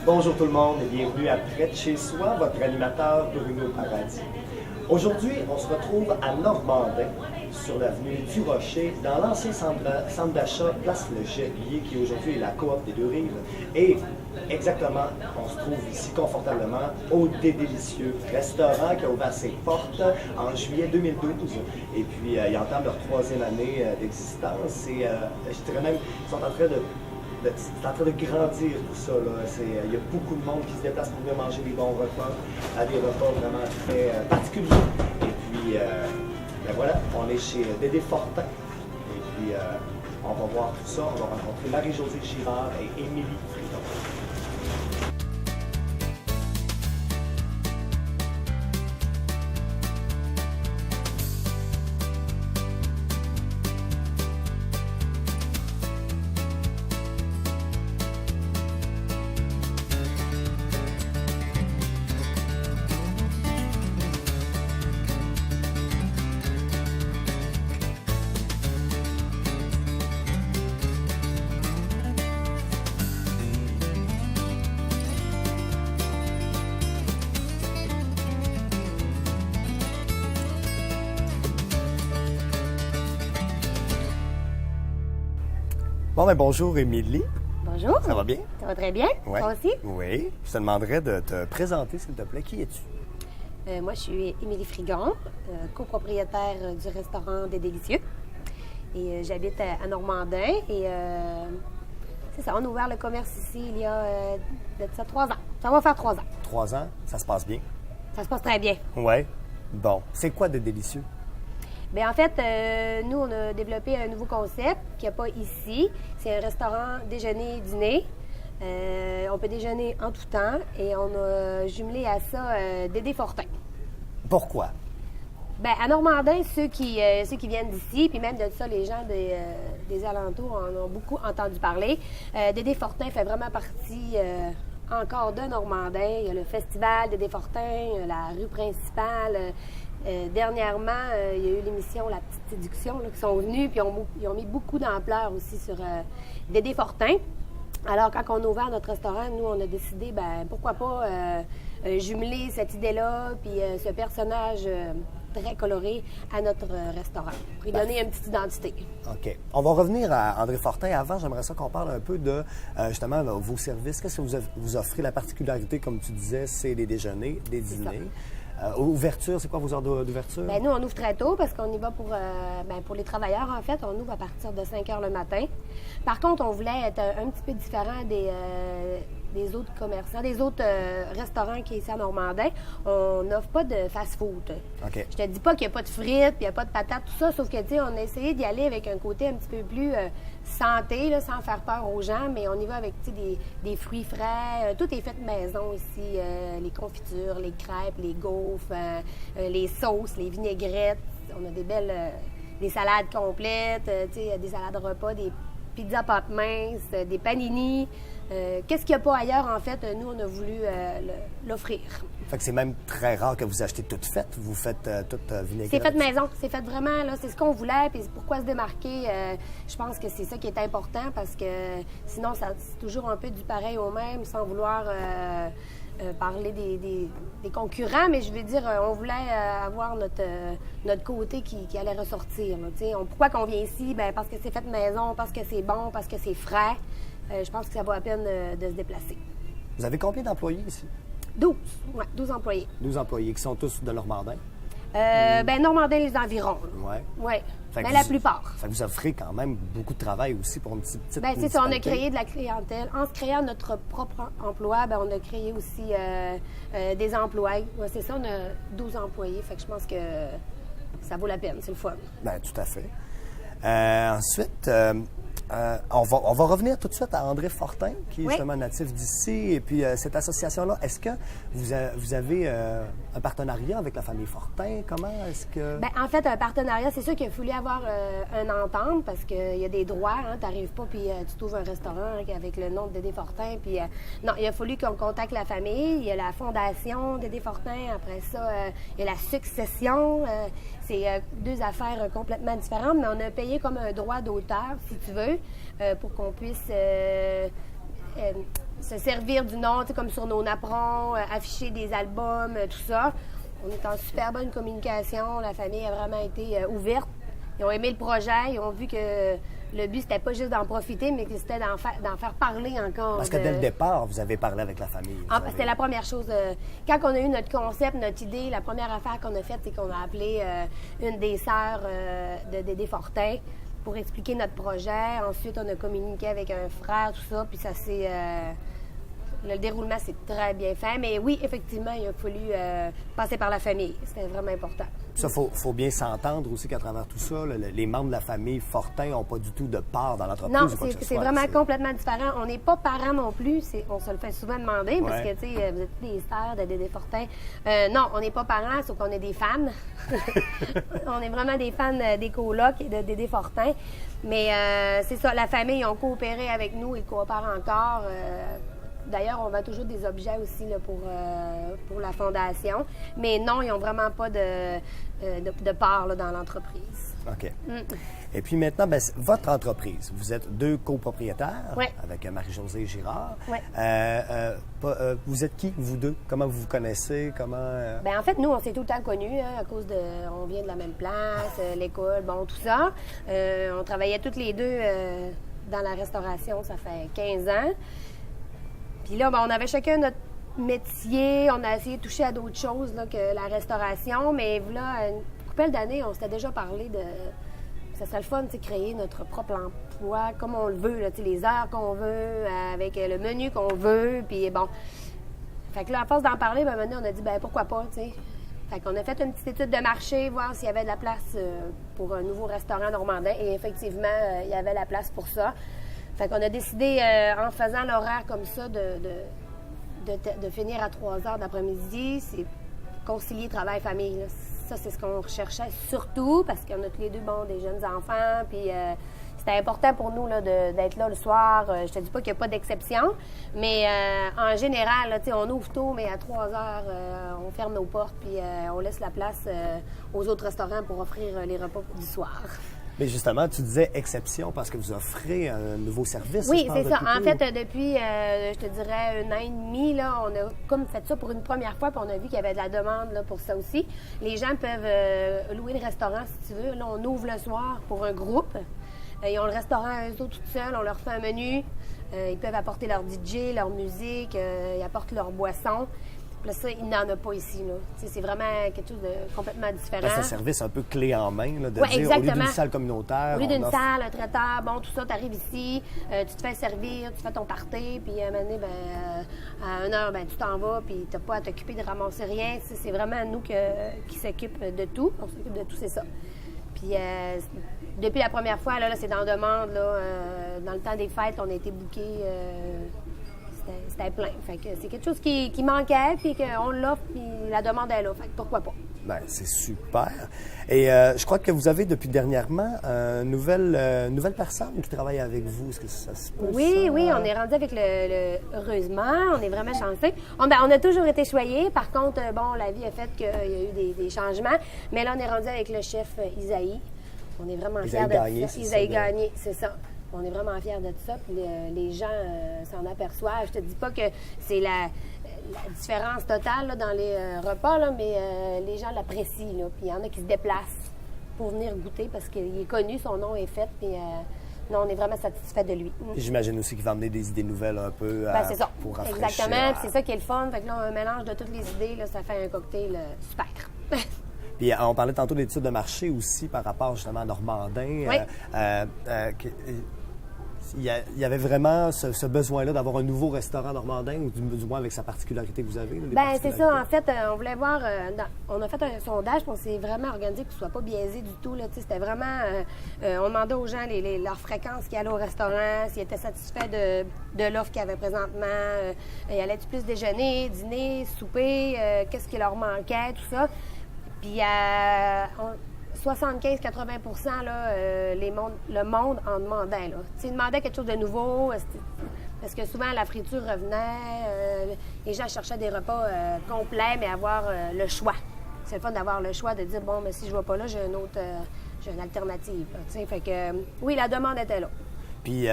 Bonjour tout le monde et bienvenue à Près de chez soi, votre animateur Bruno Paradis. Aujourd'hui, on se retrouve à Normandin, sur l'avenue du Rocher, dans l'ancien centre d'achat Place Le Gerbiller, qui aujourd'hui est la coop des Deux-Rives. Et exactement, on se trouve ici confortablement au Des-Délicieux, restaurant qui a ouvert ses portes en juillet 2012. Et puis, ils entament leur 3e année d'existence et je dirais même qu'ils sont en train de c'est en train de grandir tout ça. Il y a beaucoup de monde qui se déplace pour venir manger des bons repas, à des repas vraiment très particuliers. Et puis, ben voilà, on est chez Dédé Fortin. Et puis, on va voir tout ça. On va rencontrer Marie-Josée Girard et Émilie Frigon. Bon, ben bonjour Émilie. Bonjour. Ça va bien? Ça va très bien. Ouais. Toi aussi? Oui. Je te demanderais de te présenter, s'il te plaît. Qui es-tu? Moi, je suis Émilie Frigon, copropriétaire du restaurant Des Délicieux. Et j'habite à Normandin. Et c'est ça, on a ouvert le commerce ici il y a de ça 3 ans. Ça va faire 3 ans. 3 ans, ça se passe bien? Ça se passe très bien. Oui. Bon. C'est quoi Des Délicieux? Bien, en fait, nous, on a développé un nouveau concept qu'il n'y a pas ici. C'est un restaurant déjeuner-dîner. On peut déjeuner en tout temps et on a jumelé à ça Dédé Fortin. Pourquoi? Bien, à Normandin, ceux qui viennent d'ici, puis même de ça, les gens des alentours en ont beaucoup entendu parler. Dédé Fortin fait vraiment partie encore de Normandin. Il y a le festival Dédé Fortin, la rue principale. Dernièrement, il y a eu l'émission La Petite Séduction là, qui sont venus, puis ils ont mis beaucoup d'ampleur aussi sur Dédé Fortin. Alors, quand on a ouvert notre restaurant, nous, on a décidé, ben pourquoi pas jumeler cette idée-là, puis ce personnage très coloré à notre restaurant, pour lui donner une petite identité. OK. On va revenir à André Fortin. Avant, j'aimerais ça qu'on parle un peu de, justement, vos services. Qu'est-ce que vous offrez? La particularité, comme tu disais, c'est des déjeuners, des dîners. Ouverture, c'est quoi vos heures d'ouverture? Bien, nous, on ouvre très tôt parce qu'on y va pour les travailleurs, en fait. On ouvre à partir de 5 heures le matin. Par contre, on voulait être un petit peu différent des autres commerçants, des autres restaurants qui sont ici à Normandin. On n'offre pas de fast-food. OK. Je te dis pas qu'il n'y a pas de frites, il n'y a pas de patates, tout ça, sauf que, tu sais, on a essayé d'y aller avec un côté un petit peu plus santé, là, sans faire peur aux gens, mais on y va avec, tu sais, des fruits frais. Tout est fait maison ici. Les confitures, les crêpes, les gaufres, les sauces, les vinaigrettes. On a des salades complètes, tu sais, des salades repas, des pizzas pâtes minces, des panini. Qu'est-ce qu'il n'y a pas ailleurs, en fait, nous, on a voulu l'offrir. Fait que c'est même très rare que vous achetez toute faite. Vous faites toute vinaigrette. C'est fait maison. C'est fait vraiment, là, c'est ce qu'on voulait. Puis pourquoi se démarquer? Je pense que c'est ça qui est important parce que sinon, c'est toujours un peu du pareil au même sans vouloir parler des concurrents. Mais je veux dire, on voulait avoir notre côté qui allait ressortir. Là, pourquoi qu'on vient ici? Bien, parce que c'est fait maison, parce que c'est bon, parce que c'est frais. Je pense que ça vaut la peine de se déplacer. Vous avez combien d'employés ici? 12. Oui, 12 employés. 12 employés qui sont tous de Normandin? Bien, Normandin, les environs. Oui. Oui, bien la plupart. Ça vous offre quand même beaucoup de travail aussi pour une petite bien, c'est ça, on a créé de la clientèle. En se créant notre propre emploi, bien, on a créé aussi des emplois. Ouais, c'est ça, on a 12 employés. Fait que je pense que ça vaut la peine, c'est le fun. Bien, tout à fait. Ensuite, on va revenir tout de suite à André Fortin, qui est justement natif d'ici. Et puis, cette association-là, est-ce que vous avez un partenariat avec la famille Fortin? Comment est-ce que... Bien, en fait, un partenariat, c'est sûr qu'il a fallu avoir une entente parce qu'il y a des droits. Hein, tu n'arrives pas puis tu trouves un restaurant avec le nom de Dédé Fortin. Puis, non, il a fallu qu'on contacte la famille. Il y a la fondation Dédé Fortin. Après ça, il y a la succession. C'est deux affaires complètement différentes, mais on a payé comme un droit d'auteur, si tu veux, pour qu'on puisse se servir du nom, comme sur nos napperons, afficher des albums, tout ça. On est en super bonne communication. La famille a vraiment été ouverte. Ils ont aimé le projet. Ils ont vu que le but, c'était pas juste d'en profiter, mais que c'était d'en faire parler encore. Parce que dès le départ, vous avez parlé avec la famille. C'était la première chose. Quand on a eu notre concept, notre idée, la première affaire qu'on a faite, c'est qu'on a appelé une des sœurs de Dédé Fortin pour expliquer notre projet. Ensuite, on a communiqué avec un frère, tout ça, puis ça s'est... le déroulement s'est très bien fait. Mais oui, effectivement, il a fallu passer par la famille. C'était vraiment important. Ça, faut bien s'entendre aussi qu'à travers tout ça, les membres de la famille Fortin n'ont pas du tout de part dans l'entreprise. Non, ou quoi que ce c'est soit. vraiment complètement différent. On n'est pas parents non plus. On se le fait souvent demander parce Ouais. que, tu sais, vous êtes des sœurs de Dédé Fortin. Non, on n'est pas parents, sauf qu'on est des fans. On est vraiment des fans des colocs et de Dédé Fortin. Mais c'est ça, la famille, ils ont coopéré avec nous, ils coopèrent encore. D'ailleurs, on vend toujours des objets aussi là, pour la fondation. Mais non, ils n'ont vraiment pas de part là, dans l'entreprise. OK. Et puis maintenant, ben, votre entreprise, vous êtes 2 copropriétaires Ouais. avec Marie-Josée Girard. Ouais. Vous êtes qui, vous deux? Comment vous vous connaissez? Ben en fait, nous, on s'est tout le temps connus à cause de... On vient de la même place, l'école, bon, tout ça. On travaillait toutes les deux dans la restauration, ça fait 15 ans. Puis là, ben, on avait chacun notre métier. On a essayé de toucher à d'autres choses là, que la restauration. Mais là, une couple d'années, on s'était déjà parlé de... Ça serait le fun, de créer notre propre emploi comme on le veut, là, les heures qu'on veut, avec le menu qu'on veut. Puis bon... Fait que là, à force d'en parler, ben, maintenant, on a dit, ben pourquoi pas, tu sais. Fait qu'on a fait une petite étude de marché, voir s'il y avait de la place pour un nouveau restaurant normandin. Et effectivement, il y avait la place pour ça. Fait qu'on a décidé, en faisant l'horaire comme ça, de finir à 3 heures d'après-midi, c'est concilier travail-famille. Là. Ça, c'est ce qu'on recherchait surtout parce qu'on a tous les deux, bon, des jeunes enfants, puis c'était important pour nous là, d'être là le soir. Je te dis pas qu'il n'y a pas d'exception, mais en général, là, on ouvre tôt, mais à 3 heures, on ferme nos portes, puis on laisse la place aux autres restaurants pour offrir les repas du soir. Mais justement, tu disais exception parce que vous offrez un nouveau service. Oui, c'est ça. En fait, depuis, je te dirais, 1 an et demi, là, on a comme fait ça pour une première fois, puis on a vu qu'il y avait de la demande là, pour ça aussi. Les gens peuvent louer le restaurant, si tu veux. Là, on ouvre le soir pour un groupe. Ils ont le restaurant à eux autres tout seuls. On leur fait un menu. Ils peuvent apporter leur DJ, leur musique. Ils apportent leur boisson. Puis là, ça, il n'en a pas ici. Là. C'est vraiment quelque chose de complètement différent. C'est un service un peu clé en main, là, de ouais, dire, exactement. au lieu d'une salle communautaire... Au lieu d'une salle, un traiteur, bon, tout ça, tu arrives ici, tu te fais servir, tu fais ton party, puis à un moment donné, à 1 heure, tu t'en vas, puis tu n'as pas à t'occuper de ramasser rien. C'est vraiment nous qui s'occupent de tout. On s'occupe de tout, c'est ça. Puis depuis la première fois, là c'est dans demande. Là, dans le temps des fêtes, on a été bookés. C'était plein. Fait que c'est quelque chose qui manquait, puis qu'on l'offre, puis la demande est là. Fait que pourquoi pas? Bien, c'est super. Et je crois que vous avez, depuis dernièrement, une nouvelle personne qui travaille avec vous. Est-ce que ça se peut? Oui, ça? oui, on est rendu avec heureusement, on est vraiment chanceux. On a toujours été choyés. Par contre, bon, la vie a fait qu'il y a eu des changements. Mais là, on est rendu avec le chef Isaïe. On est vraiment fiers de ça. Isaïe Gagné, c'est ça. On est vraiment fiers de ça. Puis les gens s'en aperçoivent. Je te dis pas que c'est la différence totale là, dans les repas, là, mais les gens l'apprécient. Là. Puis il y en a qui se déplacent pour venir goûter parce qu'il est connu, son nom est fait. Puis non, on est vraiment satisfait de lui. J'imagine aussi qu'il va amener des idées nouvelles un peu c'est ça. pour rafraîchir. Exactement. Puis c'est ça qui est le fun. Fait que là, un mélange de toutes les idées, là, ça fait un cocktail super. Puis on parlait tantôt d'études de marché aussi par rapport justement à Normandin. Oui. Il y avait vraiment ce besoin-là d'avoir un nouveau restaurant normandin, ou du moins avec sa particularité que vous avez? Bien, c'est ça. En fait, on voulait voir... on a fait un sondage, puis on s'est vraiment organisé pour que ce soit pas biaisé du tout. Là. C'était vraiment... on demandait aux gens leur fréquence qu'ils allaient au restaurant, s'ils étaient satisfaits de l'offre qu'il y avait présentement. Ils allaient-tu plus déjeuner, dîner, souper, qu'est-ce qui leur manquait, tout ça. Puis 75-80 là, le monde en demandait. Là. Ils demandaient quelque chose de nouveau, parce que souvent la friture revenait, les gens cherchaient des repas complets, mais avoir le choix. C'est le fun d'avoir le choix de dire, bon, mais si je ne vais pas là, j'ai une alternative. Fait que, oui, la demande était là. Puis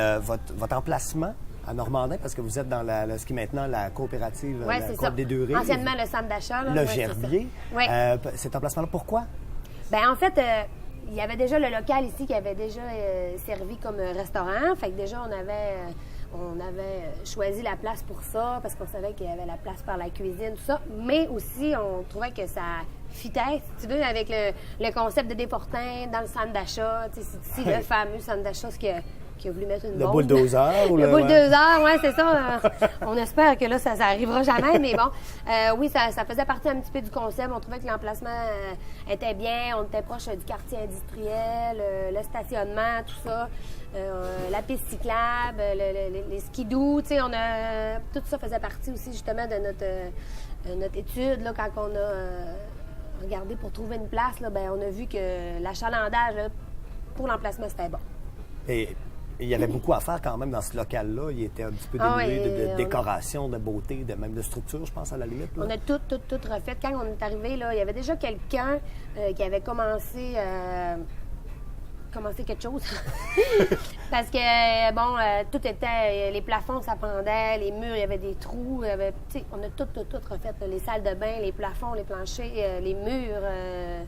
votre emplacement, à Normandin, parce que vous êtes dans ce qui est maintenant la coopérative Oui, la c'est Côte ça. des Deux Rives. Anciennement, le centre d'achat. Le Gerbier. Oui. Cet emplacement-là, pourquoi? Bien, en fait, il y avait déjà le local ici qui avait déjà servi comme restaurant. Fait que déjà, on avait choisi la place pour ça parce qu'on savait qu'il y avait la place par la cuisine, tout ça. Mais aussi, on trouvait que ça fitait, si tu veux, avec le concept de Desfortins dans le centre d'achat. Tu sais, c'est ici le fameux centre d'achat qui a voulu mettre une bombe. Le bulldozer. Le bulldozer, oui, c'est ça. On espère que là, ça arrivera jamais, mais bon. Oui, ça faisait partie un petit peu du concept. On trouvait que l'emplacement était bien. On était proche du quartier industriel, le stationnement, tout ça. La piste cyclable, les skidoo, tu sais, tout ça faisait partie aussi justement de notre étude, là, quand on a regardé pour trouver une place, là, ben, on a vu que l'achalandage, là, pour l'emplacement, c'était bon. Et il y avait beaucoup à faire quand même dans ce local-là. Il était un petit peu dénué de décoration, de beauté, même de structure, je pense, à la limite. Là. On a tout refait. Quand on est arrivé, là, il y avait déjà quelqu'un qui avait commencé quelque chose. Parce que, bon, tout était... Les plafonds, ça pendait, les murs, il y avait des trous. On a tout refait. Là, les salles de bain, les plafonds, les planchers, les murs.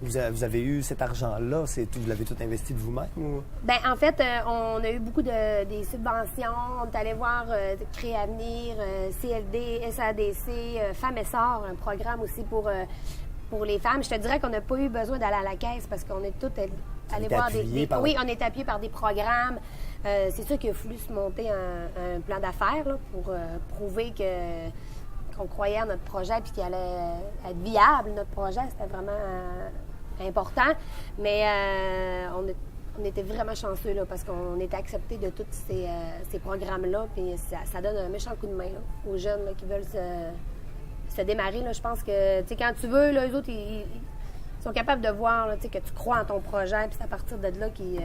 Vous avez eu cet argent-là, vous l'avez tout investi de vous-même? Ou? Bien, en fait, on a eu beaucoup des subventions. On est allé voir Créavenir, CLD, SADC, Femmes Essor, un programme aussi pour les femmes. Je te dirais qu'on n'a pas eu besoin d'aller à la caisse parce qu'on est toutes allés voir Oui, on est appuyés par des programmes. C'est sûr qu'il a fallu se monter un plan d'affaires là, pour prouver qu'on croyait à notre projet et qu'il allait être viable, notre projet. C'était vraiment important. Mais on était vraiment chanceux là, parce qu'on était acceptés de tous ces programmes-là. Puis ça donne un méchant coup de main là, aux jeunes là, qui veulent se démarrer. Là. Je pense que quand tu veux, là, eux autres, ils sont capables de voir là, que tu crois en ton projet. Puis c'est à partir de là qu'ils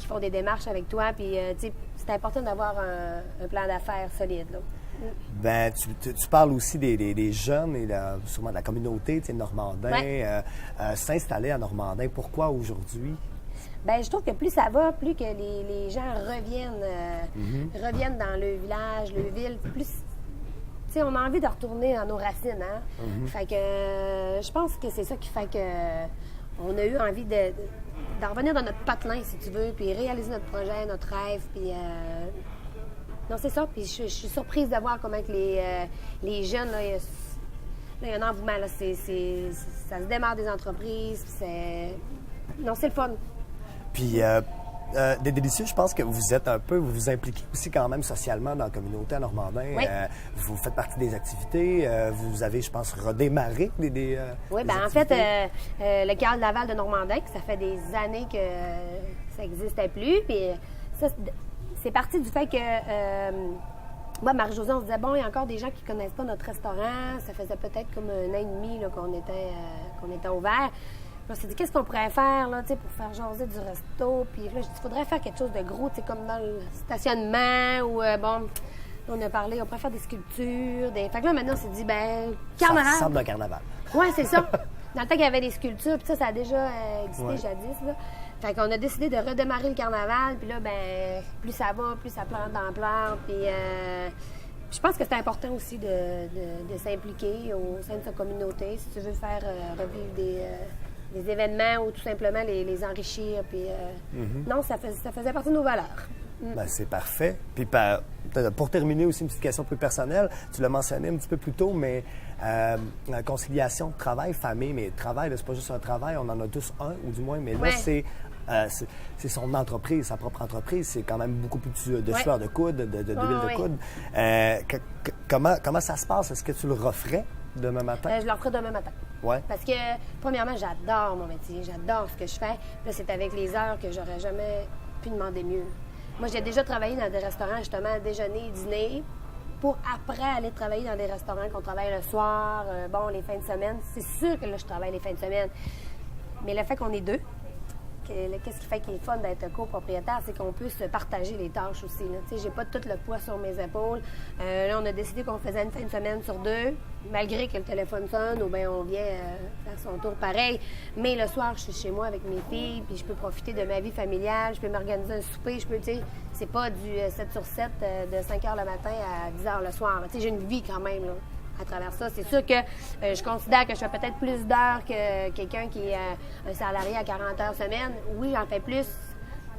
font des démarches avec toi. Puis c'est important d'avoir un plan d'affaires solide. Là. Ben, tu parles aussi des jeunes et sûrement de la communauté, Normandin, ouais. S'installer à Normandin. Pourquoi aujourd'hui? Bien, je trouve que plus ça va, plus que les gens reviennent dans le village, le ville, plus... T'sais, on a envie de retourner à nos racines, hein? Mm-hmm. Fait que je pense que c'est ça qui fait que on a eu envie d'en revenir dans notre patelin, si tu veux, puis réaliser notre projet, notre rêve, puis... Non, c'est ça. Puis je suis surprise de voir comment que les jeunes, là, il y a un engouement, là. Ça se démarre des entreprises, puis c'est... Non, c'est le fun. Puis... des Délicieux, je pense que vous vous impliquez aussi quand même socialement dans la communauté à Normandin. Oui. Vous faites partie des activités. Vous avez, je pense, redémarré des oui, bien en fait, le Cœur de Laval de Normandin, ça fait des années que ça n'existait plus. Puis ça, c'est parti du fait que moi, Marie-Josée, on se disait, bon, il y a encore des gens qui ne connaissent pas notre restaurant. Ça faisait peut-être comme 1 an et demi là, qu'on était ouvert. On s'est dit, qu'est-ce qu'on pourrait faire là, pour faire jaser du resto? Puis là, j'ai dit, il faudrait faire quelque chose de gros, comme dans le stationnement ou, bon, on a parlé, on pourrait faire des sculptures. Fait que là, maintenant, on s'est dit, ben carnaval. Ça ressemble à un carnaval. Oui, c'est ça. Dans le temps qu'il y avait des sculptures, puis ça a déjà existé jadis, là. Fait qu'on a décidé de redémarrer le carnaval, puis là, ben plus ça va, plus ça plante d'ampleur, puis... je pense que c'est important aussi de s'impliquer au sein de sa communauté, si tu veux faire revivre des événements ou tout simplement les enrichir. Puis, non, ça faisait partie de nos valeurs. Ben, c'est parfait. Puis pour terminer aussi, une petite question plus personnelle, tu l'as mentionné un petit peu plus tôt, mais la conciliation travail-famille, mais travail, là, c'est pas juste un travail, on en a tous un, ou du moins, mais là, c'est son entreprise, sa propre entreprise. C'est quand même beaucoup plus de sueur de coude, d'huile de coude. Comment ça se passe? Est-ce que tu le referais demain matin? Je le referais demain matin. Ouais. Parce que, premièrement, j'adore mon métier. J'adore ce que je fais. Là, c'est avec les heures que j'aurais jamais pu demander mieux. Moi, j'ai déjà travaillé dans des restaurants, justement, déjeuner, dîner, pour après aller travailler dans des restaurants qu'on travaille le soir, bon, les fins de semaine. C'est sûr que là, je travaille les fins de semaine. Mais le fait qu'on est deux, qu'est-ce qui fait qu'il est fun d'être copropriétaire, c'est qu'on peut se partager les tâches aussi. Tu sais, j'ai pas tout le poids sur mes épaules. Là, on a décidé qu'on faisait une fin de semaine sur 2, malgré que le téléphone sonne ou bien on vient faire son tour pareil. Mais le soir, je suis chez moi avec mes filles, puis je peux profiter de ma vie familiale, je peux m'organiser un souper, je peux, tu sais, c'est pas du 7 sur 7 de 5 heures le matin à 10 heures le soir. Tu sais, j'ai une vie quand même, là. À travers ça. C'est sûr que je considère que je fais peut-être plus d'heures que quelqu'un qui est un salarié à 40 heures semaine. Oui, j'en fais plus,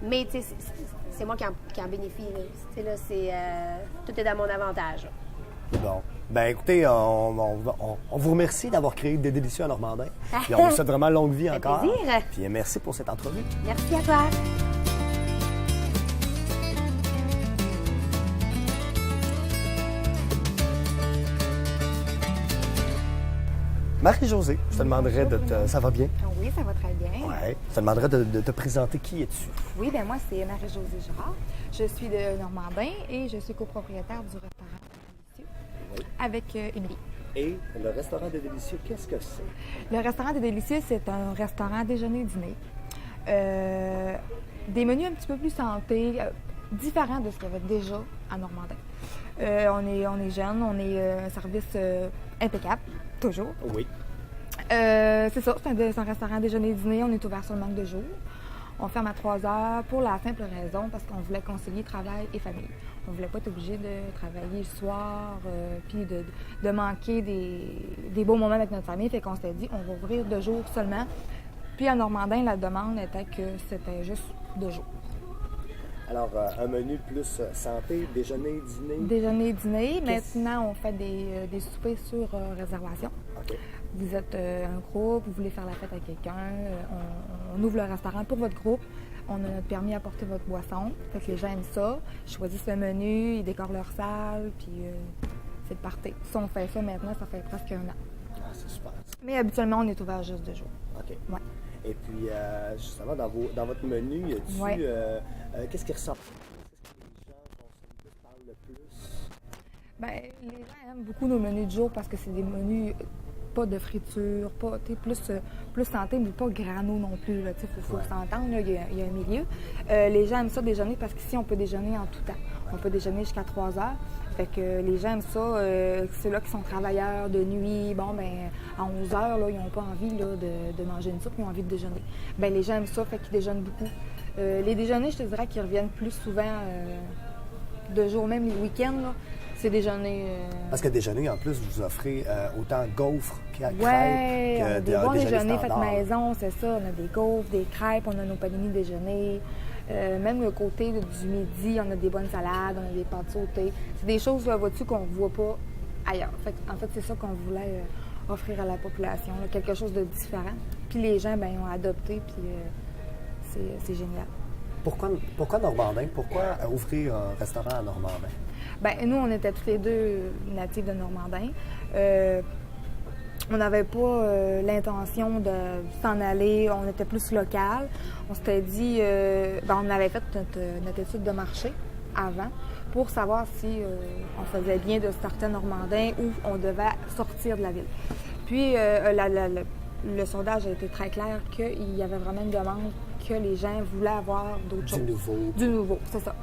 mais c'est moi qui en bénéficie. Là, tout est dans mon avantage. Bon. Ben écoutez, on vous remercie d'avoir créé des délicieux à Normandin. Puis on vous souhaite vraiment longue vie encore. Plaisir. Puis merci pour cette entrevue. Merci à toi. Marie-Josée, je te demanderais de te... Ça va bien? Oui, ça va très bien. Oui. Je te demanderais de te présenter. Qui es-tu? Oui, bien moi, c'est Marie-Josée Girard. Je suis de Normandin et je suis copropriétaire du restaurant Délicieux avec Émilie. Et le restaurant des Délicieux, qu'est-ce que c'est? Le restaurant des Délicieux, c'est un restaurant déjeuner-dîner. Des menus un petit peu plus santé, différents de ce qu'il y avait déjà à Normandin. On est jeunes, on est un service impeccable, toujours. Oui. C'est ça, c'est un restaurant déjeuner-dîner, on est ouvert seulement 2 jours. On ferme à 3 heures pour la simple raison parce qu'on voulait concilier travail et famille. On ne voulait pas être obligé de travailler le soir puis de manquer des beaux moments avec notre famille. Fait qu'on s'est dit, on va ouvrir 2 jours seulement. Puis à Normandin, la demande était que c'était juste 2 jours. Alors, un menu plus santé, déjeuner, dîner? Déjeuner, dîner. Maintenant, on fait des soupers sur réservation. OK. Vous êtes un groupe, vous voulez faire la fête avec quelqu'un, on ouvre le restaurant pour votre groupe. On a notre permis à porter votre boisson. Fait que les gens aiment ça. Ils choisissent le menu, ils décorent leur salle, puis c'est le party. Si on fait ça maintenant, ça fait presque 1 an. Ah, c'est super. Mais habituellement, on est ouvert juste 2 jours. OK. Ouais. Et puis, justement, dans votre menu, y a-tu... Ouais. Qu'est-ce qui ressort? Qu'est-ce que les gens consomment plus, parlent le plus? Bien, les gens aiment beaucoup nos menus du jour parce que c'est des menus pas de friture, pas plus santé, mais pas grano non plus. Il faut s'entendre, il y a un milieu. Les gens aiment ça déjeuner parce qu'ici, on peut déjeuner en tout temps. On peut déjeuner jusqu'à 3 heures. Fait que les gens aiment ça. Ceux-là qui sont travailleurs de nuit, bon, ben à 11 heures, là, ils n'ont pas envie là, de manger une soupe, ils ont envie de déjeuner. Bien, les gens aiment ça, fait qu'ils déjeunent beaucoup. Les déjeuners, je te dirais qu'ils reviennent plus souvent 2 jours, même les week-ends, là, c'est déjeuner. Parce que déjeuner, en plus, vous offrez autant gaufres qu'à crêpes Oui, on a que des bons déjeuners faits standard. maison, c'est ça. On a des gaufres, des crêpes, on a nos panini déjeuner. Même le côté du midi, on a des bonnes salades, on a des pâtes sautées. C'est des choses, là, vois-tu, qu'on ne voit pas ailleurs. En fait, c'est ça qu'on voulait offrir à la population, là, quelque chose de différent. Puis les gens, ben, ont adopté, puis c'est génial. Pourquoi Normandin? Pourquoi ouvrir un restaurant à Normandin? Bien, nous, on était tous les 2 natifs de Normandin. On n'avait pas l'intention de s'en aller, on était plus local. On s'était dit, on avait fait notre étude de marché avant pour savoir si on faisait bien de starter à Normandin ou on devait sortir de la ville. Puis, le sondage a été très clair qu'il y avait vraiment une demande que les gens voulaient avoir d'autres choses. Du nouveau, c'est ça.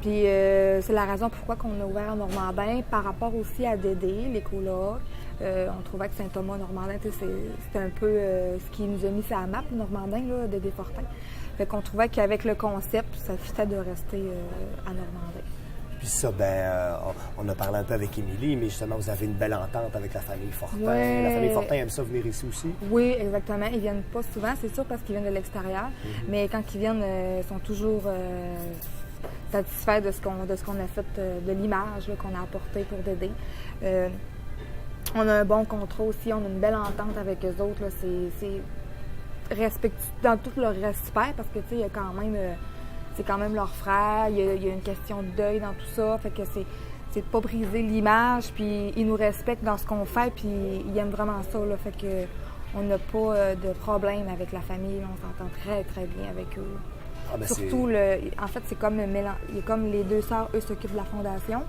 Puis c'est la raison pourquoi on a ouvert à Normandin par rapport aussi à Dédé, les colocs. On trouvait que Saint-Thomas-Normandin, c'était un peu ce qui nous a mis sur la map, Normandin, là, Dédé Fortin. Fait qu'on trouvait qu'avec le concept, ça fitait de rester à Normandin. Puis ça, on a parlé un peu avec Émilie, mais justement, vous avez une belle entente avec la famille Fortin. Ouais. La famille Fortin aime ça venir ici aussi? Oui, exactement. Ils viennent pas souvent, c'est sûr, parce qu'ils viennent de l'extérieur. Mais quand ils viennent, ils sont toujours satisfaits de ce qu'on a fait, de l'image là, qu'on a apportée pour Dédé. On a un bon contrat aussi, on a une belle entente avec eux autres. Là. C'est dans tout leur respect, parce que, tu sais, il y a quand même... c'est quand même leur frère, il y a une question de deuil dans tout ça, fait que c'est de pas briser l'image, puis ils nous respectent dans ce qu'on fait, puis ils aiment vraiment ça, là, fait que on n'a pas de problème avec la famille, on s'entend très, très bien avec eux. Ah, ben Surtout, en fait, c'est comme il y a comme les 2 sœurs, eux s'occupent de la fondation,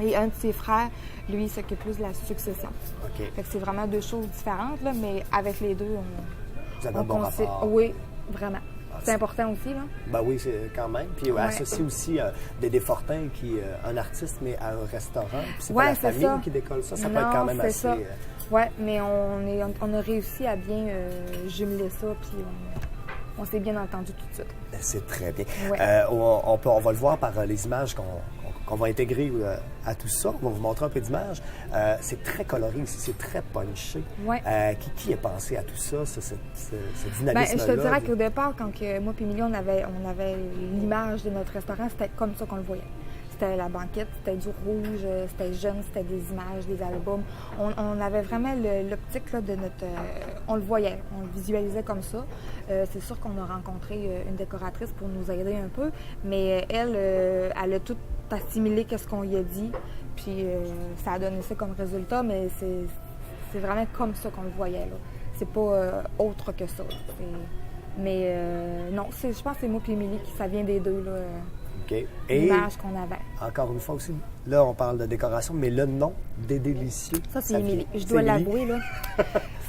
et un de ses frères, lui, s'occupe plus de la succession. OK. Fait que c'est vraiment 2 choses différentes, là, mais avec les 2, Vous avez un bon rapport. Oui, vraiment. C'est important aussi, là. Ben oui, c'est quand même. Puis associer aussi Dédé Fortin, qui est un artiste, mais à un restaurant. Puis c'est pas la famille qui décolle ça. Ça peut être quand même assez... Oui, mais on a réussi à bien jumeler ça, puis on s'est bien entendu tout de suite. C'est très bien. Ouais. On va le voir par les images qu'on va intégrer à tout ça. On va vous montrer un peu d'images. C'est très coloré ici, c'est très punché. Ouais. Qui a pensé à tout ça, ce dynamisme-là? Ben, je te dirais qu'au départ, quand moi et Émilie, on avait l'image de notre restaurant, c'était comme ça qu'on le voyait. C'était la banquette, c'était du rouge, c'était jeune, c'était des images, des albums. On avait vraiment l'optique là, de notre... on le voyait, on le visualisait comme ça. C'est sûr qu'on a rencontré une décoratrice pour nous aider un peu, mais elle a tout assimilé qu'est-ce qu'on lui a dit, puis ça a donné ça comme résultat, mais c'est vraiment comme ça qu'on le voyait, là. C'est pas autre que ça. Mais non, je pense que c'est moi et Émilie, ça vient des deux, là. Okay. L'image qu'on avait. Encore une fois aussi, là, on parle de décoration, mais le nom des délicieux. Ça, c'est Émilie. Je dois l'avouer, là.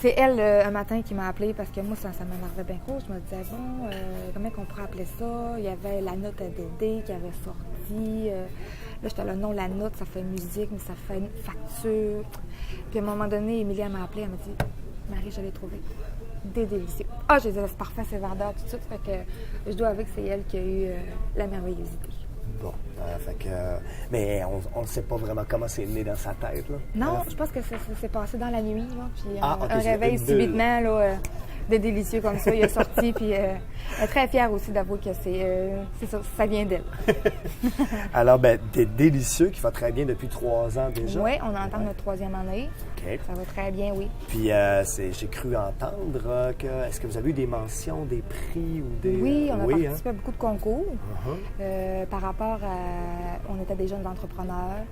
C'est elle, un matin, qui m'a appelée parce que moi, ça m'énervait bien gros. Je me disais, bon, comment on pourrait appeler ça? Il y avait la note à Dédé qui avait sorti. Là, j'étais là, non, la note, ça fait musique, mais ça fait une facture. Puis à un moment donné, Émilie, elle m'a appelée, elle m'a dit, Marie, je l'ai trouvé. Des délicieux. Ah, j'ai dit, c'est parfait, c'est vendeur, tout de suite. Fait que je dois avouer que c'est elle qui a eu la merveilleuse idée. Bon, fait que... mais on ne sait pas vraiment comment c'est né dans sa tête, là. Non, je pense que ça s'est passé dans la nuit, là. Puis okay, un réveil subitement, là, de délicieux comme ça, il est sorti, puis elle est très fière aussi d'avouer que c'est ça vient d'elle. Alors, des délicieux qui va très bien depuis 3 ans déjà. Oui, on entend notre 3e année. OK. Ça va très bien, oui. Puis, j'ai cru entendre que... Est-ce que vous avez eu des mentions, des prix ou des... Oui, on a participé à beaucoup de concours. Uh-huh. Par rapport à... On était des jeunes entrepreneurs.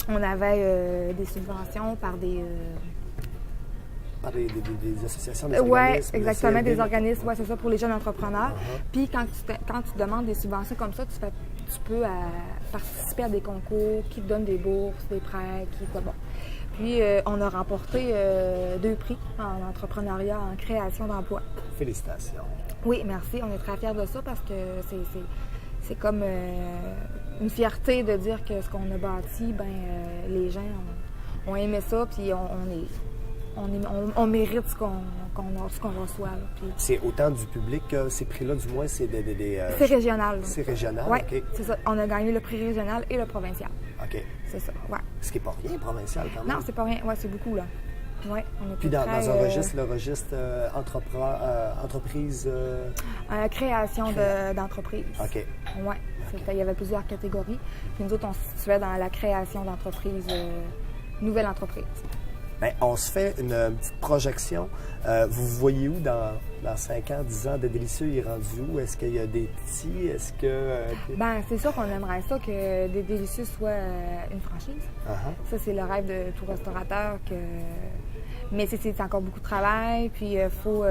On avait des subventions par des associations, des organismes. Oui, exactement, des organismes. Oui, c'est ça, pour les jeunes entrepreneurs. Uh-huh. Puis quand tu demandes des subventions comme ça, tu peux participer à des concours qui te donnent des bourses, des prêts, bon. Puis on a remporté 2 prix en entrepreneuriat, en création d'emplois. Félicitations. Oui, merci. On est très fiers de ça parce que c'est comme une fierté de dire que ce qu'on a bâti, les gens ont aimé ça, puis on mérite ce qu'on reçoit. Puis... C'est autant du public que ces prix-là, du moins, c'est c'est régional. C'est régional, oui, OK. C'est ça. On a gagné le prix régional et le provincial. OK. C'est ça, oui. Ce qui n'est pas rien, provincial, quand même. Non, c'est pas rien. Oui, c'est beaucoup, là. Ouais, on puis dans un registre, le registre entreprise... création d'entreprise. OK. Oui, il y avait plusieurs catégories. Puis nous autres, on se situait dans la création d'entreprise, nouvelle entreprise. Bien, on se fait une petite projection. Vous voyez où dans 5 ans, 10 ans, de Délicieux, il est rendu où? Est-ce qu'il y a des petits? Est-ce que... Bien, c'est sûr qu'on aimerait ça que des Délicieux soit une franchise. Uh-huh. Ça, c'est le rêve de tout restaurateur. Mais c'est encore beaucoup de travail. Puis, faut...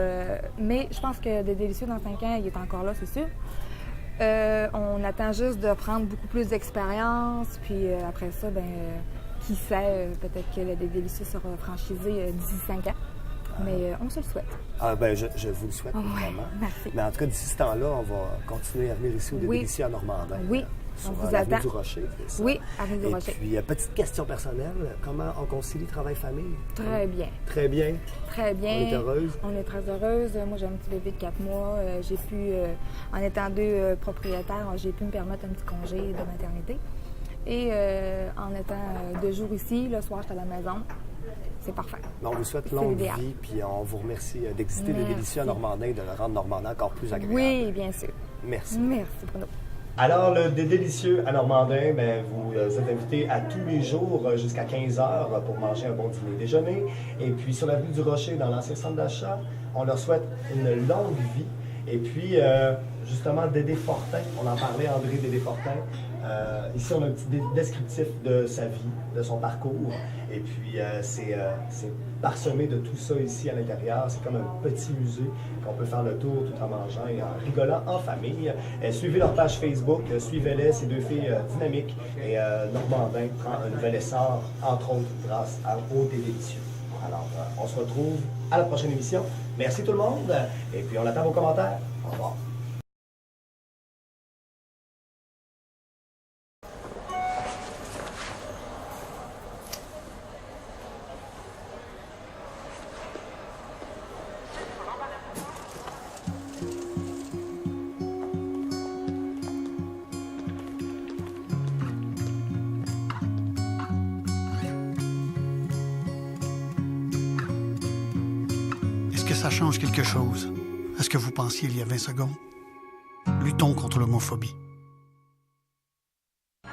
Mais je pense que des Délicieux, dans 5 ans, il est encore là, c'est sûr. On attend juste de prendre beaucoup plus d'expérience. Puis après ça, qui sait, peut-être que le Délicieux sera franchisé d'ici 5 ans. Mais on se le souhaite. Ah, je vous le souhaite, vraiment. Merci. Mais en tout cas, d'ici ce temps-là, on va continuer à venir ici au Délicieux à Normandin. Oui, sur on vous l'avenue attend. du Rocher, c'est ça? Oui, avenue du Rocher. Et puis, petite question personnelle, comment on concilie travail-famille? Très bien. Très bien? Très bien. On est heureuse? On est très heureuse. Moi, j'ai un petit bébé de 4 mois. J'ai pu, en étant 2 propriétaires, j'ai pu me permettre un petit congé de maternité. Et en étant 2 jours ici, le soir, j'étais à la maison. C'est parfait. On vous souhaite longue vie, puis on vous remercie d'exister le Délicieux à Normandin et de le rendre Normandin encore plus agréable. Oui, bien sûr. Merci. Merci, Bruno. Alors, le Délicieux à Normandin, vous êtes invités à tous les jours jusqu'à 15h pour manger un bon dîner-déjeuner. Et puis, sur l'avenue du Rocher, dans l'ancien centre d'achat, on leur souhaite une longue vie. Et puis, justement, Dédé Fortin, on en parlait, André Dédé Fortin. Ici, on a un petit descriptif de sa vie, de son parcours. Et puis, c'est parsemé de tout ça ici à l'intérieur. C'est comme un petit musée qu'on peut faire le tour tout en mangeant et en rigolant en famille. Suivez leur page Facebook, suivez-les, ces 2 filles dynamiques. Et Normandin prend un nouvel essor, entre autres grâce au Délicieux. Alors, on se retrouve à la prochaine émission. Merci tout le monde. Et puis, on attend vos commentaires. Au revoir. Est-ce que ça change quelque chose à ce que vous pensiez il y a 20 secondes? Luttons contre l'homophobie. 23-4,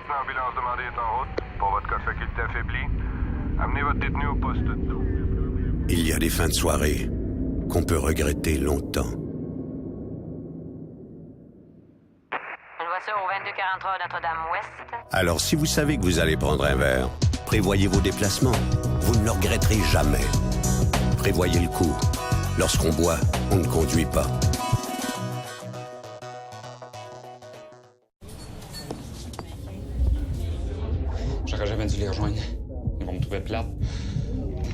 l'ambulance demandée est en route. Pour votre cas de faculté affaiblie, amenez votre détenu au poste 12. Il y a des fins de soirée qu'on peut regretter longtemps. Une voiture au 2243 Notre-Dame-Ouest. Alors si vous savez que vous allez prendre un verre, prévoyez vos déplacements. Vous ne le regretterez jamais. Prévoyez le coup. Lorsqu'on boit, on ne conduit pas. J'aurais jamais dû les rejoindre. Ils vont me trouver plate.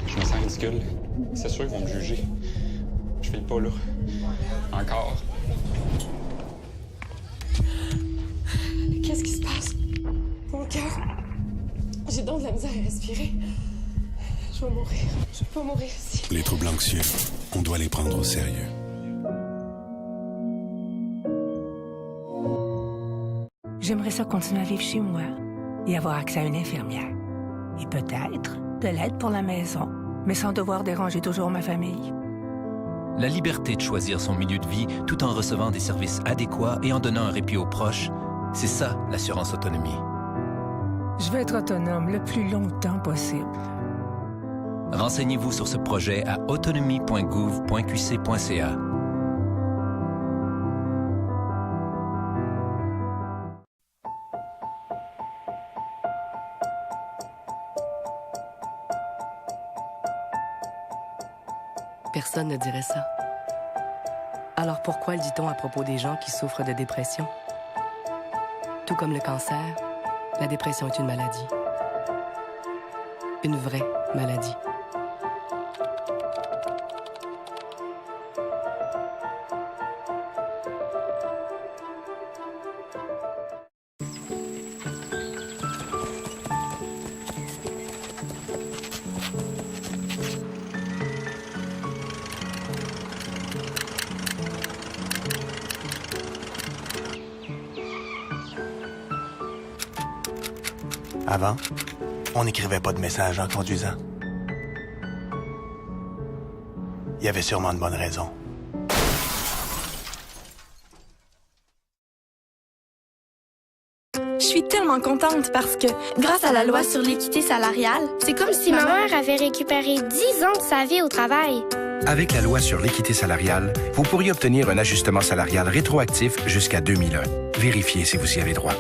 Je me sens ridicule. C'est sûr qu'ils vont me juger. Je file pas là. Encore. Qu'est-ce qui se passe? Mon cœur. J'ai donc de la misère à respirer. Je vais mourir. Je peux pas mourir ici. Les troubles anxieux, on doit les prendre au sérieux. J'aimerais ça continuer à vivre chez moi et avoir accès à une infirmière. Et peut-être de l'aide pour la maison, mais sans devoir déranger toujours ma famille. La liberté de choisir son milieu de vie tout en recevant des services adéquats et en donnant un répit aux proches, c'est ça, l'assurance autonomie. Je veux être autonome le plus longtemps possible. Renseignez-vous sur ce projet à autonomie.gouv.qc.ca. Personne ne dirait ça. Alors pourquoi le dit-on à propos des gens qui souffrent de dépression? Tout comme le cancer, la dépression est une maladie. Une vraie maladie. Avant, on n'écrivait pas de messages en conduisant. Il y avait sûrement de bonnes raisons. Je suis tellement contente parce que, grâce à la loi sur l'équité salariale, c'est comme si ma mère avait récupéré 10 ans de sa vie au travail. Avec la loi sur l'équité salariale, vous pourriez obtenir un ajustement salarial rétroactif jusqu'à 2001. Vérifiez si vous y avez droit.